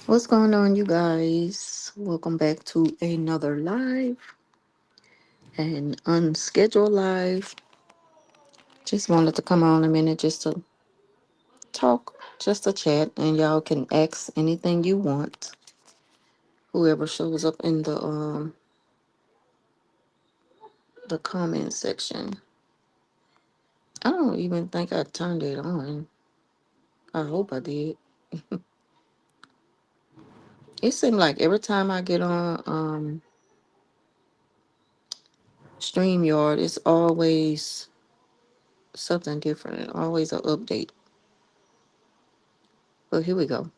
What's going on, you guys? Welcome back to another live and unscheduled live. Just wanted to come on a minute just to talk, just to chat, and y'all can ask anything you want. Whoever shows up in the comment section. I don't even think I turned it on. I hope I did. It seemed like every time I get on StreamYard, it's always something different, always an update. But here we go.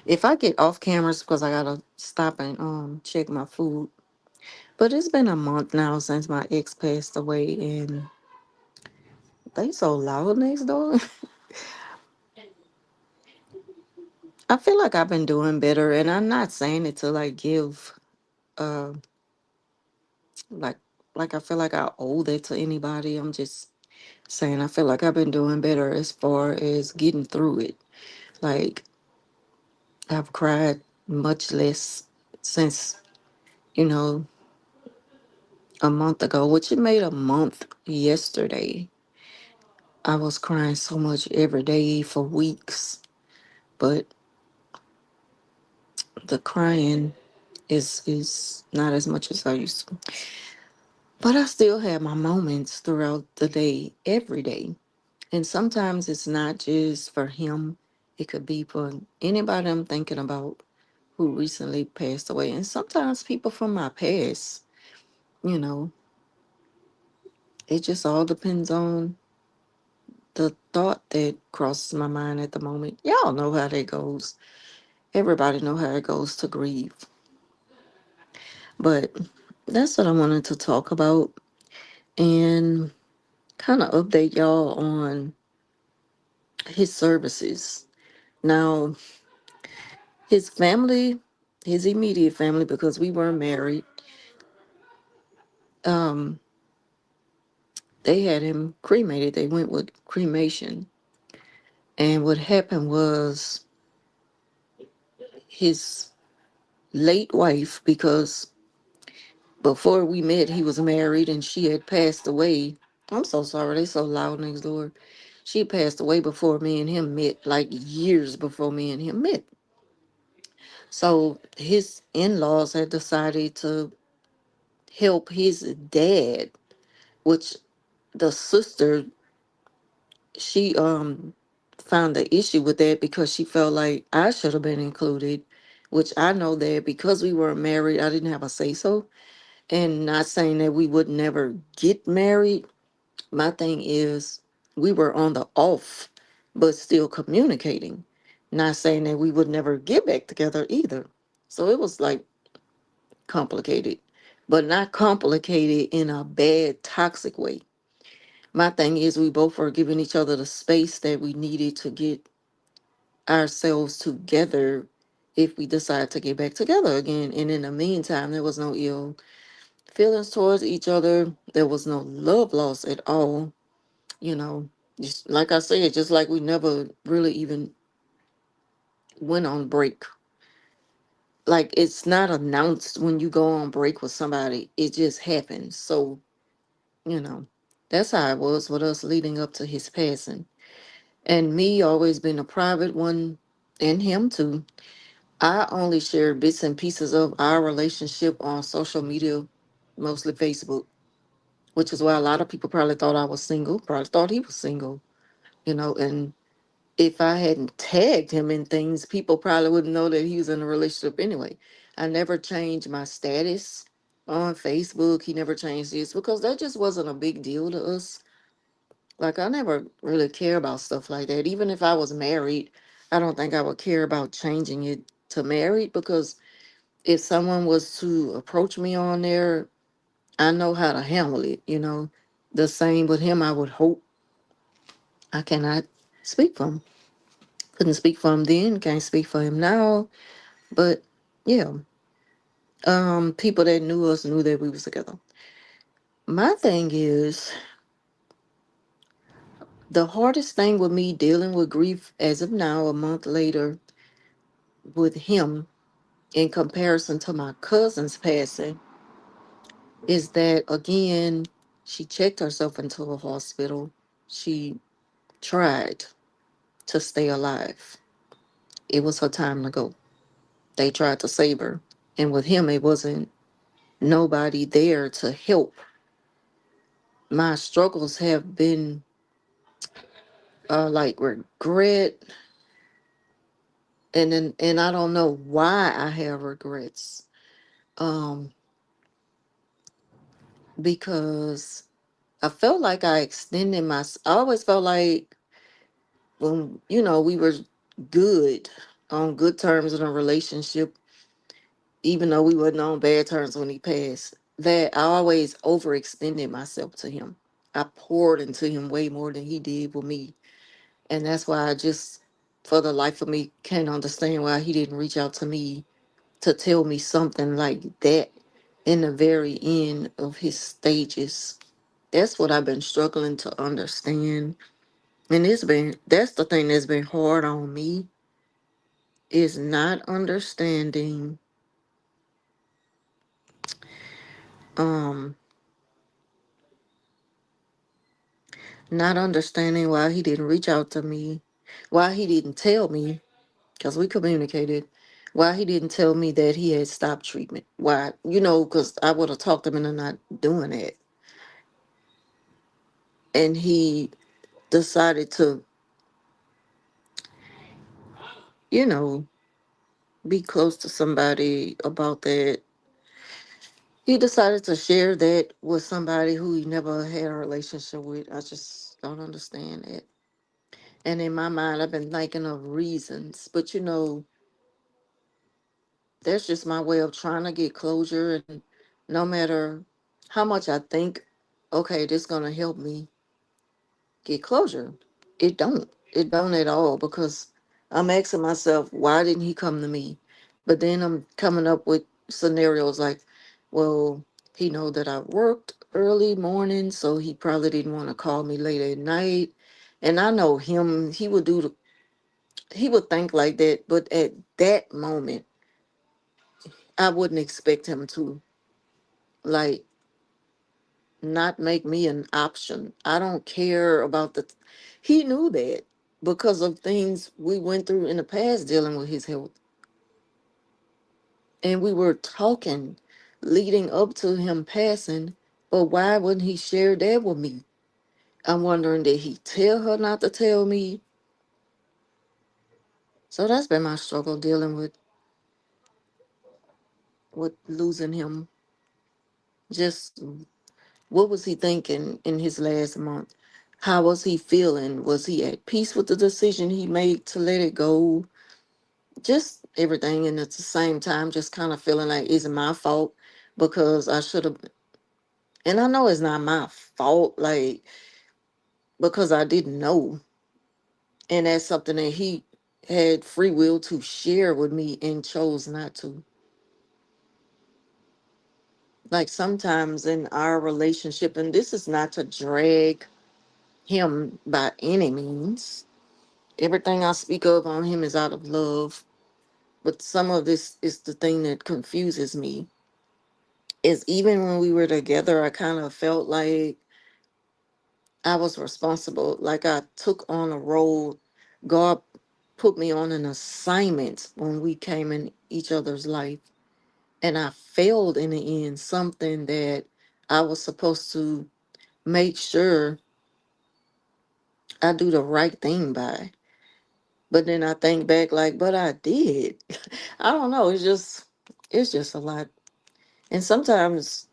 If I get off cameras because I gotta stop and check my food. But it's been a month now since my ex passed away, and they so loud next door. I feel like I've been doing better, and I'm not saying it to like give uh like I feel like I owe that to anybody. I'm just saying I feel like I've been doing better as far as getting through it. Like I've cried much less since, you know, a month ago, which it made a month yesterday. I was crying so much every day for weeks, but the crying is not as much as I used to. But I still have my moments throughout the day, every day. And sometimes it's not just for him. It could be for anybody I'm thinking about who recently passed away. And sometimes people from my past, you know, it just all depends on the thought that crosses my mind at the moment. Y'all know how that goes. Everybody know how it goes to grieve. But that's what I wanted to talk about and kind of update y'all on his services. Now, his family, his immediate family, because we weren't married, um, they had him cremated. They went with cremation. And what happened was his late wife, because before we met, he was married and she had passed away. I'm so sorry, they so loud next door. She passed away before me and him met, like years before me and him met. So his in-laws had decided to help his dad, which the sister, she found the issue with that because she felt like I should have been included, which I know that because we were married, I didn't have a say so. And not saying that we would never get married. My thing is, we were on the off, but still communicating. Not saying that we would never get back together either. So it was like complicated, but not complicated in a bad, toxic way. My thing is, we both were giving each other the space that we needed to get ourselves together if we decide to get back together again. And in the meantime, there was no ill feelings towards each other. There was no love lost at all. You know, just like I said, just like we never really even went on break. Like it's not announced when you go on break with somebody, it just happens. So, you know, that's how it was with us leading up to his passing. And me always been a private one, and him too. I only share bits and pieces of our relationship on social media, mostly Facebook, which is why a lot of people probably thought I was single, probably thought he was single, and if I hadn't tagged him in things, people probably wouldn't know that he was in a relationship anyway. I never changed my status on Facebook. He never changed his because that just wasn't a big deal to us. Like I never really care about stuff like that. Even if I was married, I don't think I would care about changing it to married because if someone was to approach me on there, I know how to handle it. The same with him, I would hope. I cannot speak for him. Couldn't speak for him then, can't speak for him now. But yeah, people that knew us knew that we was together. My thing is the hardest thing with me dealing with grief as of now, a month later, with him in comparison to my cousin's passing is that, again, she checked herself into a hospital. She tried to stay alive. It was her time to go. They tried to save her. And with him, it wasn't nobody there to help. My struggles have been like regret, and I don't know why I have regrets. Um, because I felt like I extended my. I always felt like when we were good, on good terms in a relationship, even though we wasn't on bad terms when he passed, that I always overextended myself to him. I poured into him way more than he did with me. And that's why I just, for the life of me, can't understand why he didn't reach out to me to tell me something like that in the very end of his stages. That's what I've been struggling to understand. And that's the thing that's been hard on me, is um not understanding why he didn't reach out to me, why he didn't tell me, because we communicated, why he didn't tell me that he had stopped treatment. Why, because I would have talked him into not doing it. And he decided to, you know, be close to somebody about that. He decided to share that with somebody who he never had a relationship with. I just don't understand it. And in my mind, I've been thinking of reasons, but that's just my way of trying to get closure. And no matter how much I think, okay, this gonna help me get closure, it don't at all, because I'm asking myself, why didn't he come to me? But then I'm coming up with scenarios like, well, he know that I worked early morning, so he probably didn't want to call me late at night. And I know him, he would think like that, but at that moment I wouldn't expect him to, like, not make me an option. I don't care about he knew that because of things we went through in the past dealing with his health. And we were talking leading up to him passing, but why wouldn't he share that with me? I'm wondering, did he tell her not to tell me? So that's been my struggle, dealing with losing him. Just what was he thinking in his last month? How was he feeling? Was he at peace with the decision he made to let it go? Just everything. And at the same time, just kind of feeling like, is it my fault? Because I should have, and I know it's not my fault, like, because I didn't know. And that's something that he had free will to share with me and chose not to. Like sometimes in our relationship, and this is not to drag him by any means, everything I speak of on him is out of love. But some of this is the thing that confuses me. Is even when we were together, I kind of felt like I was responsible. Like I took on a role. God put me on an assignment when we came in each other's life. And I failed in the end, something that I was supposed to make sure I do the right thing by. But then I think back like, but I did. I don't know. It's just a lot. And sometimes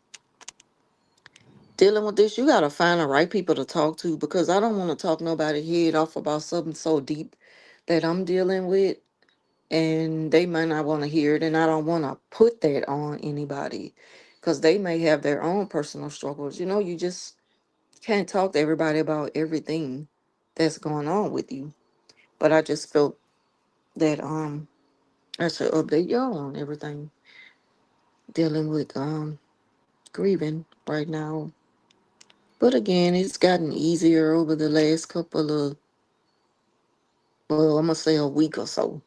dealing with this, you gotta find the right people to talk to, because I don't want to talk nobody head off about something so deep that I'm dealing with, and they might not want to hear it, and I don't want to put that on anybody because they may have their own personal struggles. You just can't talk to everybody about everything that's going on with you. But I just felt that I should update y'all on everything dealing with grieving right now. But again, it's gotten easier over the last couple of, well, I'm gonna say a week or so.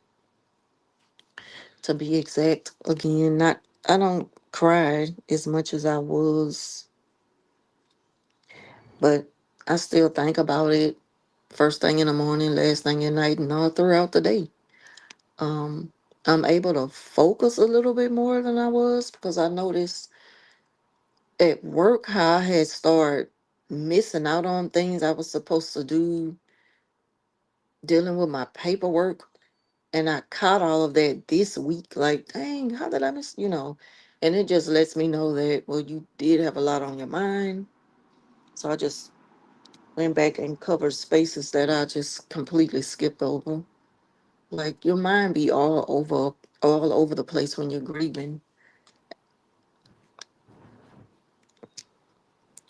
to be exact. Again, not I don't cry as much as I was, but I still think about it first thing in the morning, last thing at night, and all throughout the day. Um, I'm able to focus a little bit more than I was because I noticed at work how I had started missing out on things I was supposed to do, dealing with my paperwork. And I caught all of that this week. Like, dang, how did I miss, And it just lets me know that, well, you did have a lot on your mind. So I just went back and covered spaces that I just completely skipped over. Like, your mind be all over the place when you're grieving.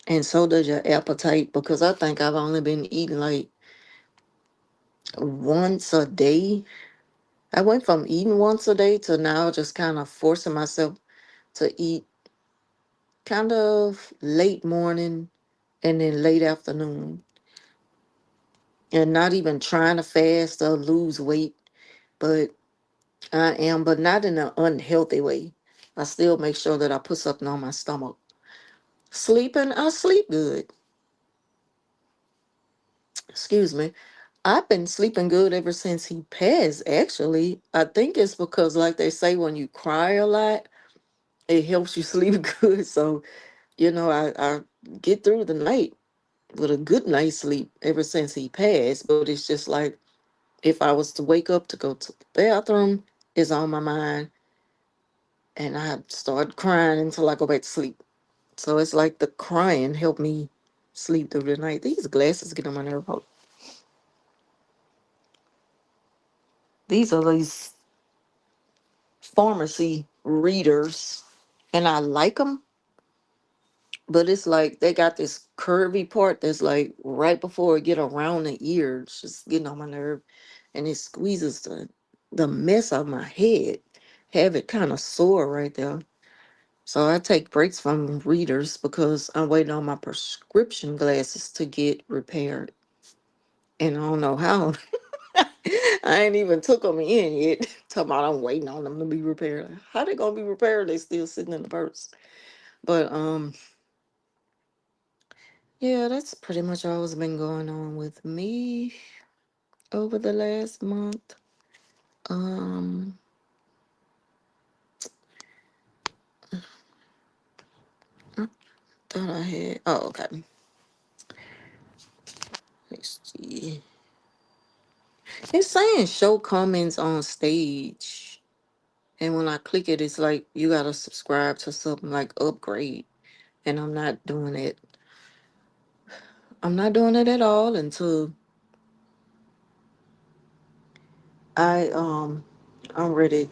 And so does your appetite, because I think I've only been eating like once a day. I went from eating once a day to now just kind of forcing myself to eat kind of late morning and then late afternoon. And not even trying to fast or lose weight, but I am, but not in an unhealthy way. I still make sure that I put something on my stomach. Sleeping, I sleep good. Excuse me. I've been sleeping good ever since he passed, actually. I think it's because, like they say, when you cry a lot, it helps you sleep good. So, I get through the night with a good night's sleep ever since he passed. But it's just like if I was to wake up to go to the bathroom, it's on my mind. And I start crying until I go back to sleep. So it's like the crying helped me sleep through the night. These glasses get on my nerve. These are these pharmacy readers, and I like them, but it's like they got this curvy part that's like right before it get around the ear. It's just getting on my nerve, and it squeezes the mess out of my head. Have it kind of sore right there. So I take breaks from readers because I'm waiting on my prescription glasses to get repaired, and I don't know how. I ain't even took them in yet. Talking about I'm waiting on them to be repaired. How they gonna be repaired? They still sitting in the purse. But yeah, that's pretty much all that's been going on with me over the last month. Um, I thought I had. Oh, okay. Let's see. It's saying show comments on stage, and when I click it, it's like you gotta subscribe to something like upgrade, and I'm not doing it. I'm not doing it at all until I I'm ready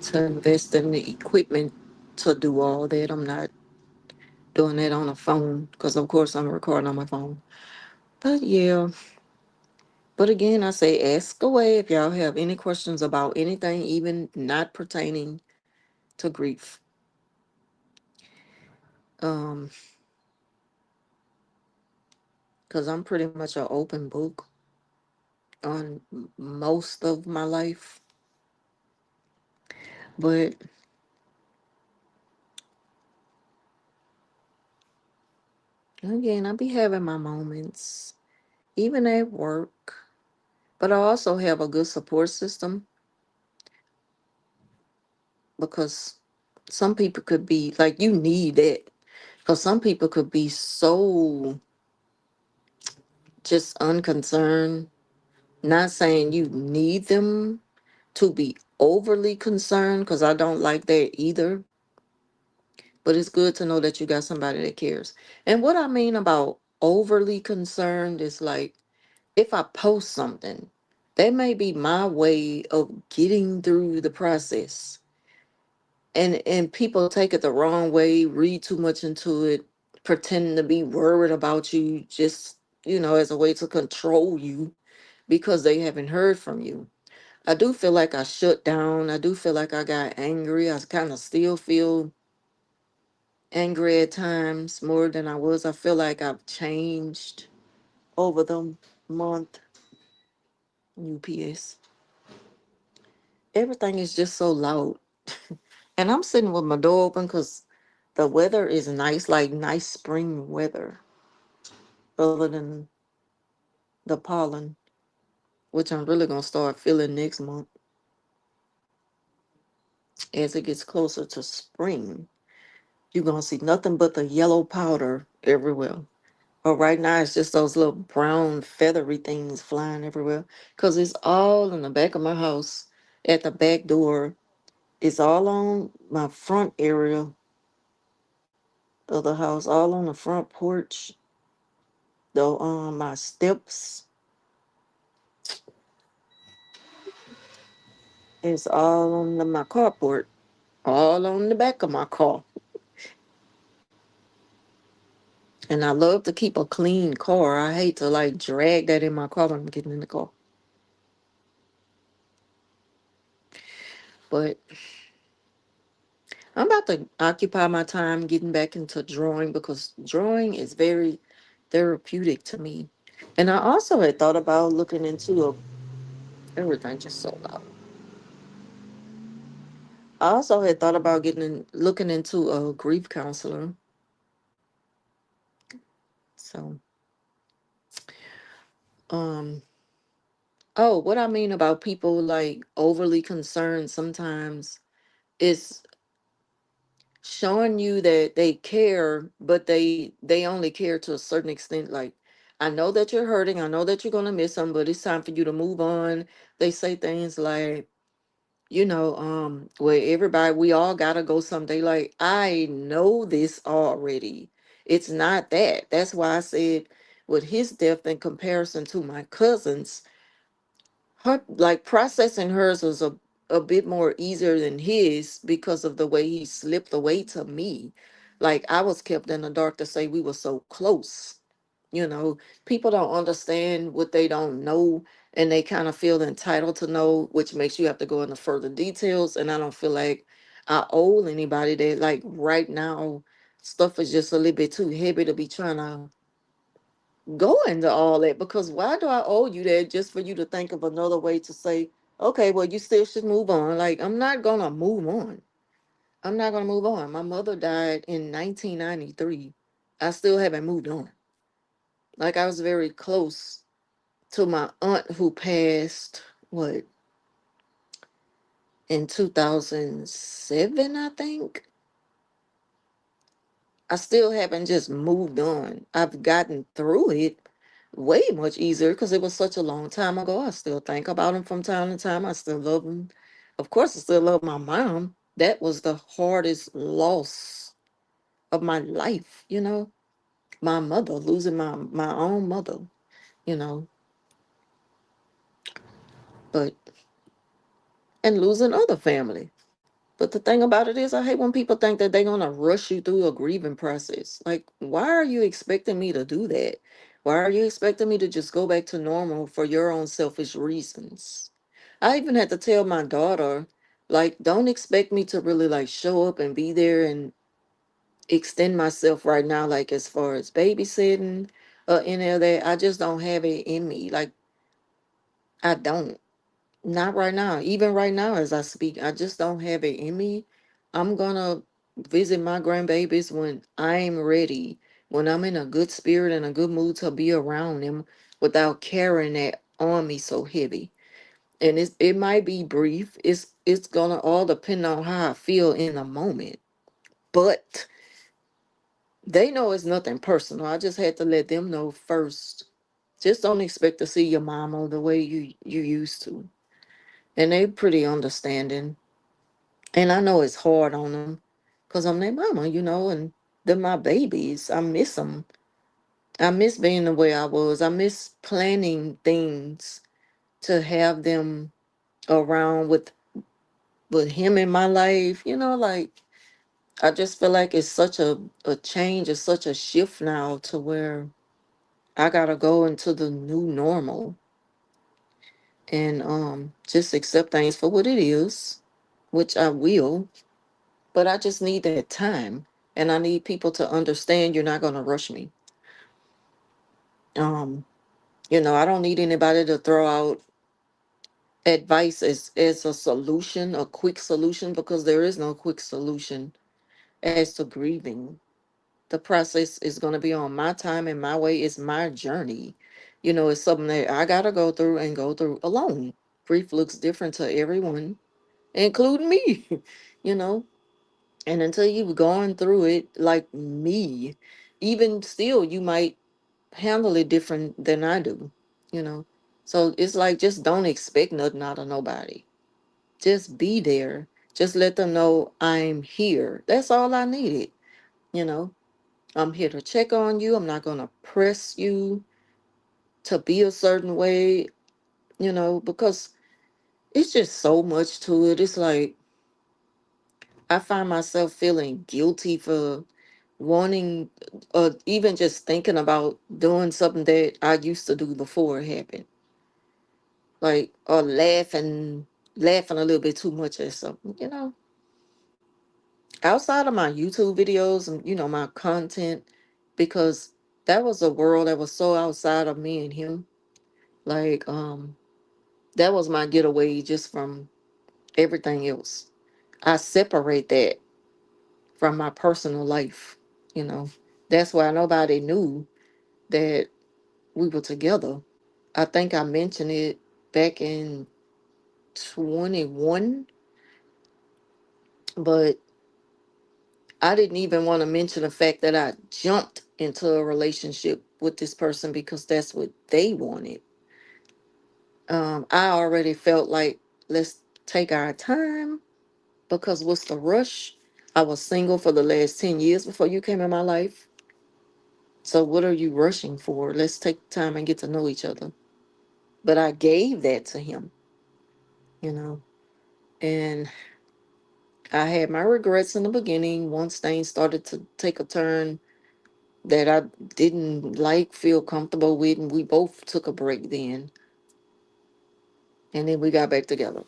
to invest in the equipment to do all that. I'm not doing that on a phone because, of course, I'm recording on my phone. But yeah, but again, I say ask away if y'all have any questions about anything, even not pertaining to grief. Um, because I'm pretty much an open book on most of my life. But again, I be having my moments, even at work. But I also have a good support system because some people could be like, you need it. Because some people could be so just unconcerned. Not saying you need them to be overly concerned, because I don't like that either. But it's good to know that you got somebody that cares. And what I mean about overly concerned is like if I post something, that may be my way of getting through the process. And people take it the wrong way, read too much into it, pretending to be worried about you, just as a way to control you because they haven't heard from you. I do feel like I shut down. I do feel like I got angry. I kind of still feel angry at times more than I was. I feel like I've changed over the month. UPS. Everything is just so loud. And I'm sitting with my door open because the weather is nice, like nice spring weather, other than the pollen, which I'm really gonna start feeling next month as it gets closer to spring. You're gonna see nothing but the yellow powder everywhere. But right now it's just those little brown feathery things flying everywhere. Cause it's all in the back of my house, at the back door. It's all on my front area of the house, all on the front porch. Though my steps is all on my carport, all on the back of my car. And I love to keep a clean car. I hate to like drag that in my car when I'm getting in the car. But I'm about to occupy my time getting back into drawing because drawing is very therapeutic to me. And I also had thought about looking into everything just so loud. I also had thought about looking into a grief counselor. So, um, oh, what I mean about people like overly concerned sometimes is showing you that they care, but they only care to a certain extent. Like, I know that you're hurting, I know that you're gonna miss them, but it's time for you to move on. They say things like, where everybody, we all gotta go someday. Like, I know this already. It's not that. That's why I said with his death in comparison to my cousin's, her like processing hers was a bit more easier than his because of the way he slipped away to me. Like, I was kept in the dark to say we were so close. People don't understand what they don't know, and they kind of feel entitled to know, which makes you have to go into further details. And I don't feel like I owe anybody that. Like, right now, stuff is just a little bit too heavy to be trying to go into all that, because why do I owe you that just for you to think of another way to say, okay, well, you still should move on? Like, I'm not gonna move on. I'm not gonna move on. My mother died in 1993. I still haven't moved on. Like, I was very close to my aunt who passed, what, in 2007, I think. I still haven't just moved on. I've gotten through it way much easier because it was such a long time ago. I still think about him from time to time. I still love him. Of course, I still love my mom. That was the hardest loss of my life. My mother, losing my own mother, you know, but and losing other family. But the thing about it is, I hate when people think that they're gonna rush you through a grieving process. Like, why are you expecting me to do that? Why are you expecting me to just go back to normal for your own selfish reasons? I even had to tell my daughter, like, don't expect me to really like show up and be there and extend myself right now, like as far as babysitting or any of that. I just don't have it in me. Like, I don't. Not right now. Even right now, as I speak, I just don't have it in me. I'm gonna visit my grandbabies when I'm ready, when I'm in a good spirit and a good mood to be around them without carrying that on me so heavy. And it might be brief. It's gonna all depend on how I feel in the moment. But they know it's nothing personal. I just had to let them know first. Just don't expect to see your mama the way you used to. And they pretty understanding. And I know it's hard on them because I'm their mama, and they're my babies. I miss them. I miss being the way I was. I miss planning things to have them around with him in my life. Like, I just feel like it's such a change, it's such a shift now to where I gotta go into the new normal and just accept things for what it is, which I will. But I just need that time. And I need people to understand you're not going to rush me. Um, I don't need anybody to throw out advice as a solution, a quick solution, because there is no quick solution as to grieving. The process is going to be on my time and my way. It's my journey. It's something that I got to go through and go through alone. Grief looks different to everyone, including me, you know. And until you've gone through it like me, even still, you might handle it different than I do, you know. So it's like, just don't expect nothing out of nobody. Just be there. Just let them know I'm here. That's all I needed, you know. I'm here to check on you. I'm not going to press you to be a certain way, because it's just so much to it. It's like I find myself feeling guilty for wanting, or even just thinking about doing something that I used to do before it happened. Like, or laughing a little bit too much at something. Outside of my YouTube videos and, my content, because that was a world that was so outside of me and him. Like, that was my getaway just from everything else. I separate that from my personal life, you know. That's why nobody knew that we were together. I think I mentioned it back in 21, but I didn't even want to mention the fact that I jumped into a relationship with this person because that's what they wanted. I already felt like, let's take our time, because what's the rush? I was single for the last 10 years before you came in my life. So what are you rushing for? Let's take time and get to know each other. But I gave that to him, you know. And I had my regrets in the beginning once things started to take a turn that I didn't like, feel comfortable with, and we both took a break then. And then we got back together.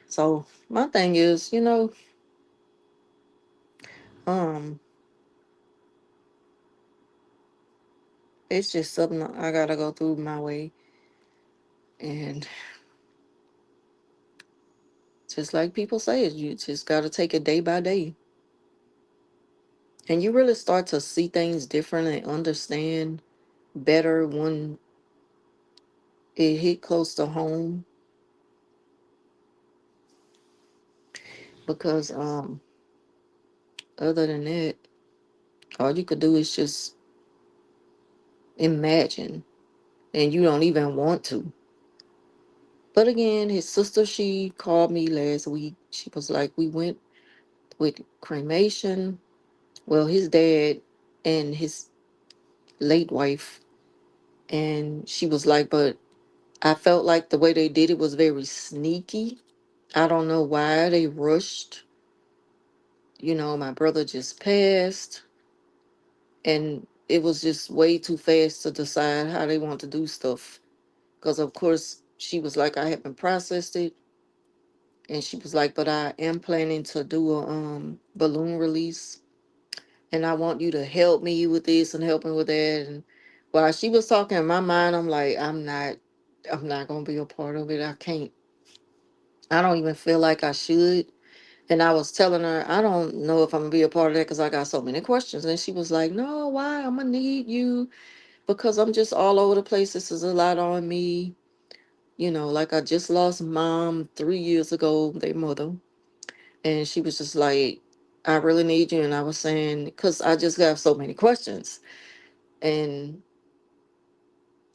So my thing is, um, it's just something I gotta go through my way. And just like people say, you just gotta take it day by day. And you really start to see things different and understand better when it hit close to home. Because other than that, all you could do is just imagine, and you don't even want to. But again, his sister, she called me last week. She was like, we went with cremation. Well, his dad and his late wife. And she was like, but I felt like the way they did it was very sneaky. I don't know why they rushed. My brother just passed, and it was just way too fast to decide how they want to do stuff. Because, of course, she was like, I haven't processed it. And she was like, but I am planning to do a balloon release. And I want you to help me with this and help me with that. And while she was talking in my mind, I'm like, I'm not gonna be a part of it. I can't. I don't even feel like I should. And I was telling her, I don't know if I'm gonna be a part of that because I got so many questions. And she was like, no, why? I'm gonna need you because I'm just all over the place. This is a lot on me. Like I just lost mom 3 years ago, their mother. And she was just like, I really need you. And I was saying, because I just got so many questions. And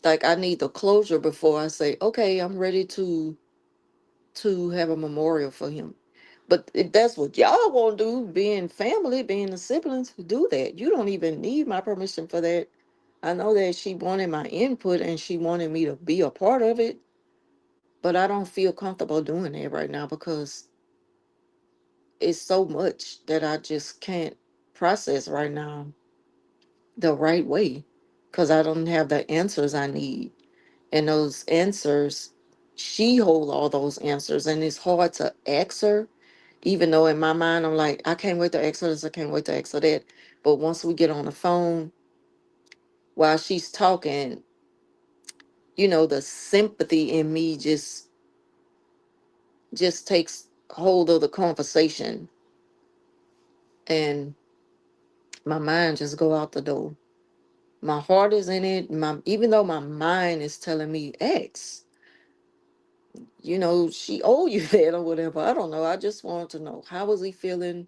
like I need the closure before I say, okay, I'm ready to have a memorial for him. But if that's what y'all want to do, being family, being the siblings, do that. You don't even need my permission for that. I know that she wanted my input and she wanted me to be a part of it, but I don't feel comfortable doing that right now because it's so much that I just can't process right now the right way because I don't have the answers I need. And those answers, she hold all those answers, and it's hard to ask her. Even though in my mind I'm like, I can't wait to ask her this, I can't wait to ask her that. But once we get on the phone, while she's talking, the sympathy in me just takes hold of the conversation, and my mind just go out the door. My heart is in it. Even though my mind is telling me X, she owe you that or whatever. I don't know. I just wanted to know, how was he feeling?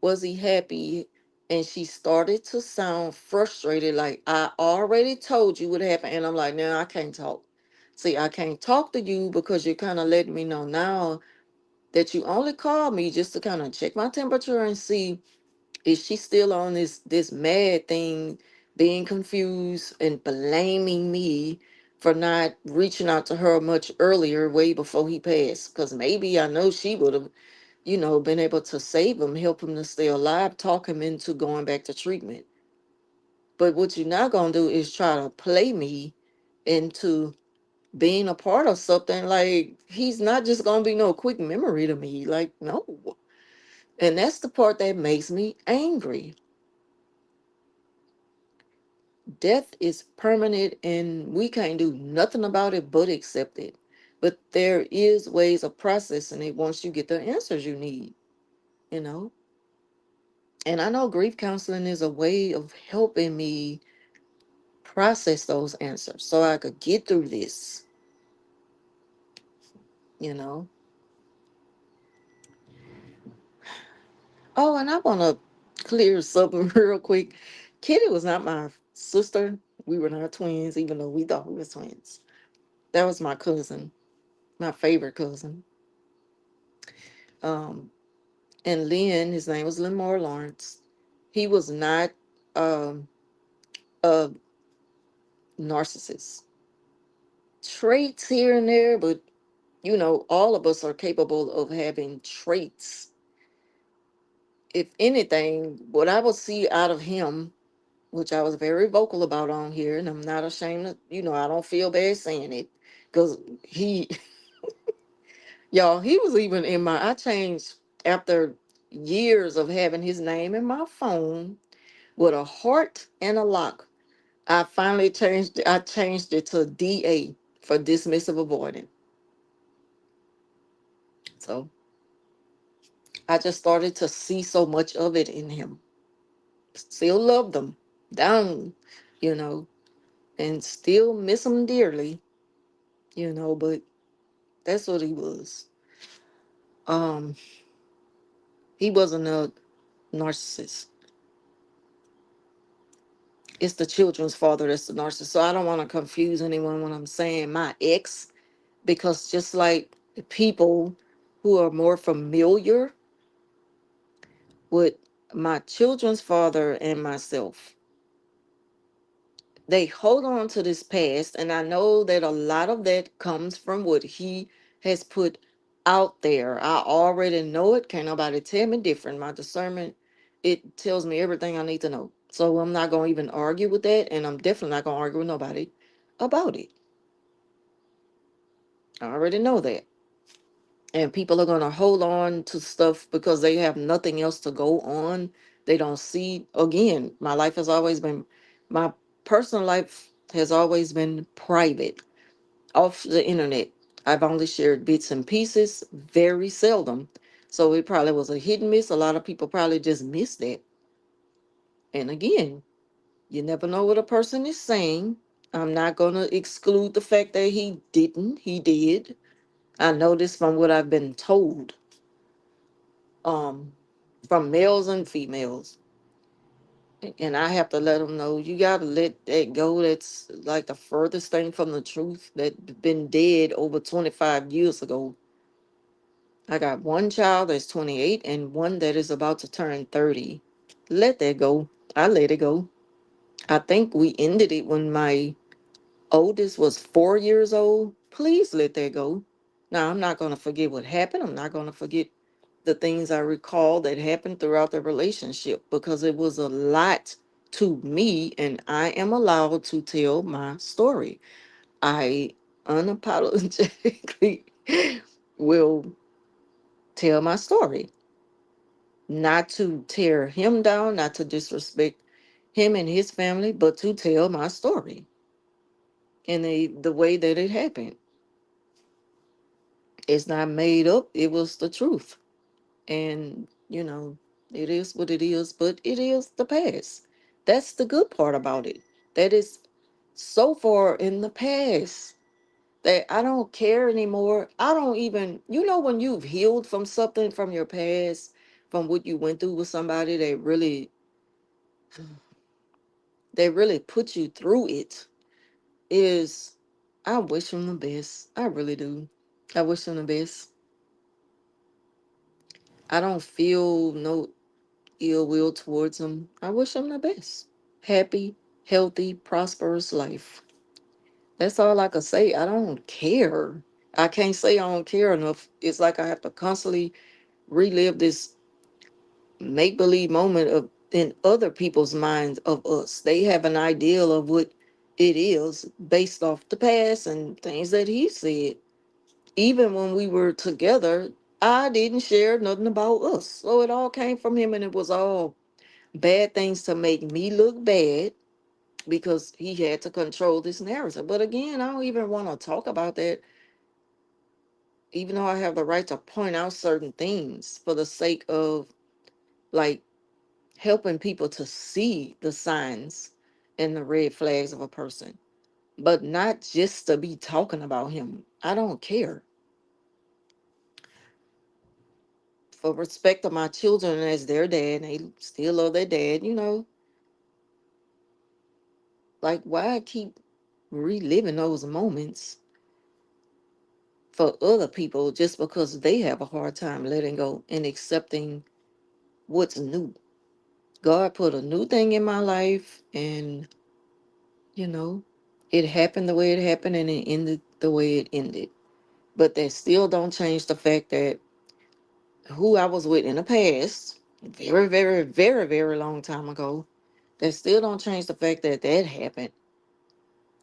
Was he happy? And she started to sound frustrated, like, I already told you what happened. And I'm like, no, I can't talk. See, I can't talk to you because you're kind of letting me know now that you only called me just to kind of check my temperature and see, is she still on this mad thing, being confused and blaming me for not reaching out to her much earlier, way before he passed? Because maybe I know she would have, been able to save him, help him to stay alive, talk him into going back to treatment. But what you're not gonna do is try to play me into being a part of something. Like, he's not just gonna be no quick memory to me. Like, no. And that's the part that makes me angry. Death is permanent and we can't do nothing about it but accept it. But there is ways of processing it once you get the answers you need, you know? And I know grief counseling is a way of helping me process those answers so I could get through this, you know? Oh, and I want to clear something real quick. Kitty was not my sister. We were not twins, even though we thought we were twins. That was my cousin, my favorite cousin. Um, and Lynn, his name was Lamar Lawrence. He was not um, a narcissist. Traits here and there, but all of us are capable of having traits. If anything, what I will see out of him, which I was very vocal about on here, and I'm not ashamed of, I don't feel bad saying it, because he, y'all, he was even in I changed after years of having his name in my phone with a heart and a lock. I changed it to DA for dismissive avoidant. So I just started to see so much of it in him. Still love them down, you know, and still miss him dearly, but that's what he was. Um, he wasn't a narcissist. It's the children's father that's the narcissist. So I don't want to confuse anyone when I'm saying my ex, because just like the people who are more familiar with my children's father and myself, they hold on to this past. And I know that a lot of that comes from what he has put out there. I already know it. Can't nobody tell me different. My discernment, it tells me everything I need to know. So I'm not going to even argue with that. And I'm definitely not going to argue with nobody about it. I already know that. And people are going to hold on to stuff because they have nothing else to go on. They don't see, again, my life has always been, my personal life has always been private, off the internet. I've only shared bits and pieces, very seldom. So it probably was a hit and miss. A lot of people probably just missed that. And again, you never know what a person is saying. I'm not going to exclude the fact that he didn't. He did. I know this from what I've been told, um, from males and females. And I have to let them know, you got to let that go. That's like the furthest thing from the truth, that been dead over 25 years ago. I got one child that's 28 and one that is about to turn 30. Let that go. I let it go. I think we ended it when my oldest was 4 years old. Please let that go. Now, I'm not going to forget what happened. I'm not going to forget the things I recall that happened throughout the relationship, because it was a lot to me, and I am allowed to tell my story. I unapologetically will tell my story, not to tear him down, not to disrespect him and his family, but to tell my story. And the way that it happened, it's not made up. It was the truth. And, it is what it is, but it is the past. That's the good part about it. That is so far in the past that I don't care anymore. I don't even, when you've healed from something from your past, from what you went through with somebody that really put you through it, is I wish them the best. I really do. I wish them the best. I don't feel no ill will towards them. I wish them the best. Happy, healthy, prosperous life. That's all I could say. I don't care. I can't say I don't care enough. It's like I have to constantly relive this make believe moment of in other people's minds of us. They have an ideal of what it is based off the past and things that he said. Even when we were together, I didn't share nothing about us. So it all came from him, and it was all bad things to make me look bad because he had to control this narrative. But again, I don't even want to talk about that, even though I have the right to point out certain things for the sake of, like, helping people to see the signs and the red flags of a person, but not just to be talking about him. I don't care. For respect of my children as their dad, and they still love their dad, like, why keep reliving those moments for other people just because they have a hard time letting go and accepting what's new? God put a new thing in my life, and you know it happened the way it happened, and it ended the way it ended. But that still don't change the fact that who I was with in the past, very, very, very, very long time ago, that still don't change the fact that that happened.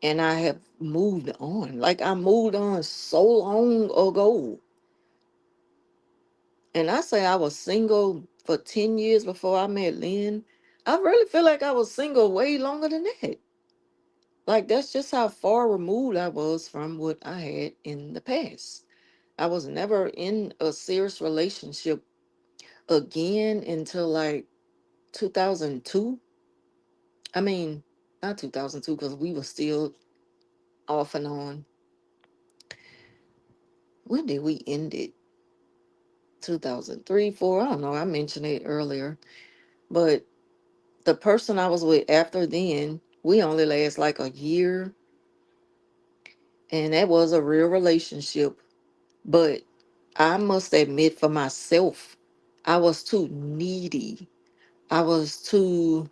And I have moved on. Like, I moved on so long ago. And I say I was single for 10 years before I met Lynn. I really feel like I was single way longer than that. Like, that's just how far removed I was from what I had in the past. I was never in a serious relationship again until like 2002. I mean, not 2002, because we were still off and on. When did we end it? 2003, 4. I don't know. I mentioned it earlier. But the person I was with after then, we only last like a year. And that was a real relationship. But I must admit for myself, I was too needy. I was too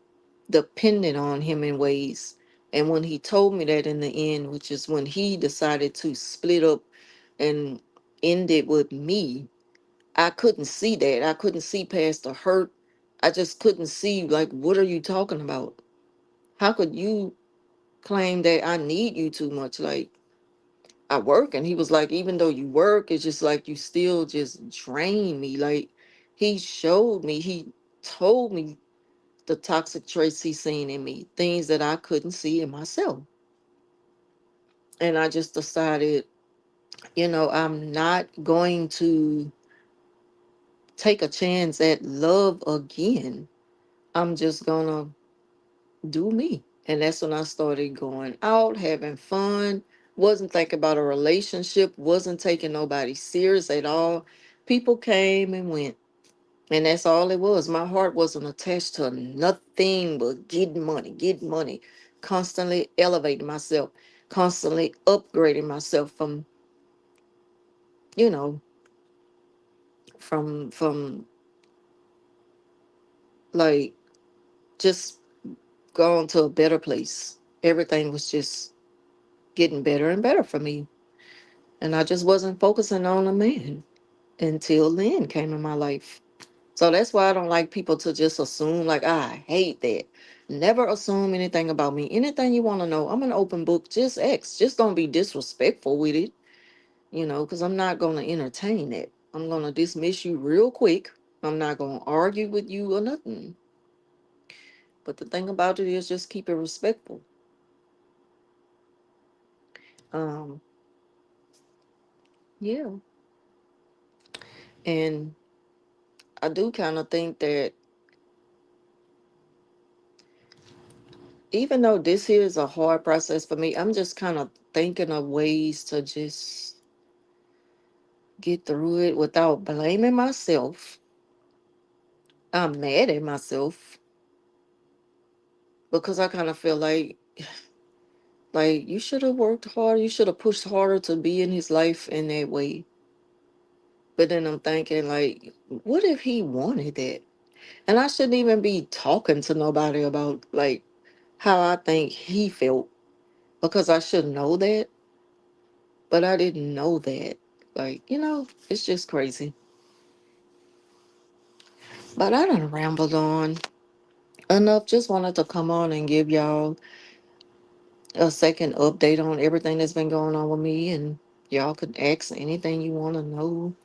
dependent on him in ways. And when he told me that in the end, which is when he decided to split up and end it with me, I couldn't see that. I couldn't see past the hurt. I just couldn't see, like, what are you talking about? How could you claim that I need you too much? Like, I work. And he was like, even though you work, it's just like you still just drain me. Like, he told me the toxic traits he seen in me, things that I couldn't see in myself. And I just decided, I'm not going to take a chance at love again. I'm just gonna do me. And that's when I started going out, having fun, wasn't thinking about a relationship, wasn't taking nobody serious at all. People came and went. And that's all it was. My heart wasn't attached to nothing but getting money, constantly elevating myself, constantly upgrading myself you know, from like just going to a better place. Everything was just getting better and better for me. And I just wasn't focusing on a man until Lynn came in my life. So that's why I don't like people to just assume, like, I hate that. Never assume anything about me. Anything you want to know, I'm an open book. Just ask. Just don't be disrespectful with it, because I'm not going to entertain it. I'm going to dismiss you real quick. I'm not going to argue with you or nothing. But the thing about it is just keep it respectful. Um, yeah, and I do kind of think that even though this here is a hard process for me, I'm just kind of thinking of ways to just get through it without blaming myself. I'm mad at myself because I kind of feel like you should have worked harder, you should have pushed harder to be in his life in that way. But then I'm thinking like, what if he wanted that? And I shouldn't even be talking to nobody about like how I think he felt because I should know that, but I didn't know that. Like, it's just crazy. But I done rambled on enough. Just wanted to come on and give y'all a second update on everything that's been going on with me, and y'all could ask anything you want to know.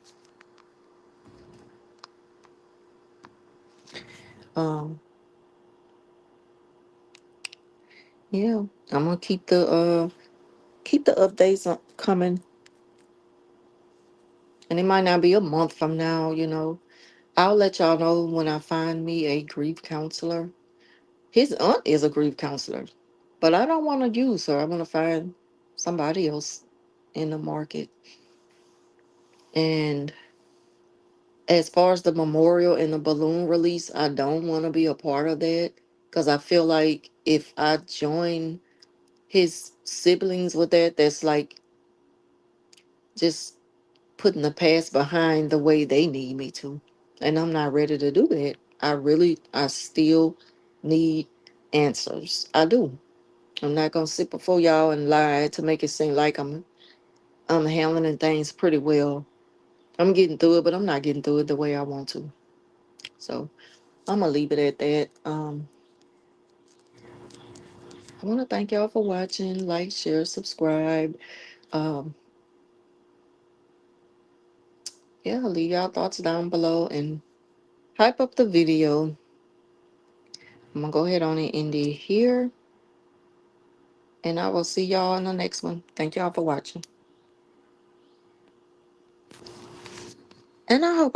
Um, yeah, I'm gonna keep the updates coming, and it might not be a month from now. I'll let y'all know when I find me a grief counselor. His aunt is a grief counselor, but I don't want to use her. I want to find somebody else in the market. And as far as the memorial and the balloon release, I don't want to be a part of that because I feel like if I join his siblings with that, that's like just putting the past behind the way they need me to. And I'm not ready to do that. I still need answers. I do. I'm not gonna sit before y'all and lie to make it seem like I'm handling things pretty well. I'm getting through it, but I'm not getting through it the way I want to. So I'm gonna leave it at that. I want to thank y'all for watching. Like, share, subscribe. Um, yeah, leave y'all thoughts down below and hype up the video. I'm gonna go ahead on and end it here, and I will see y'all in the next one. Thank y'all for watching, and I hope I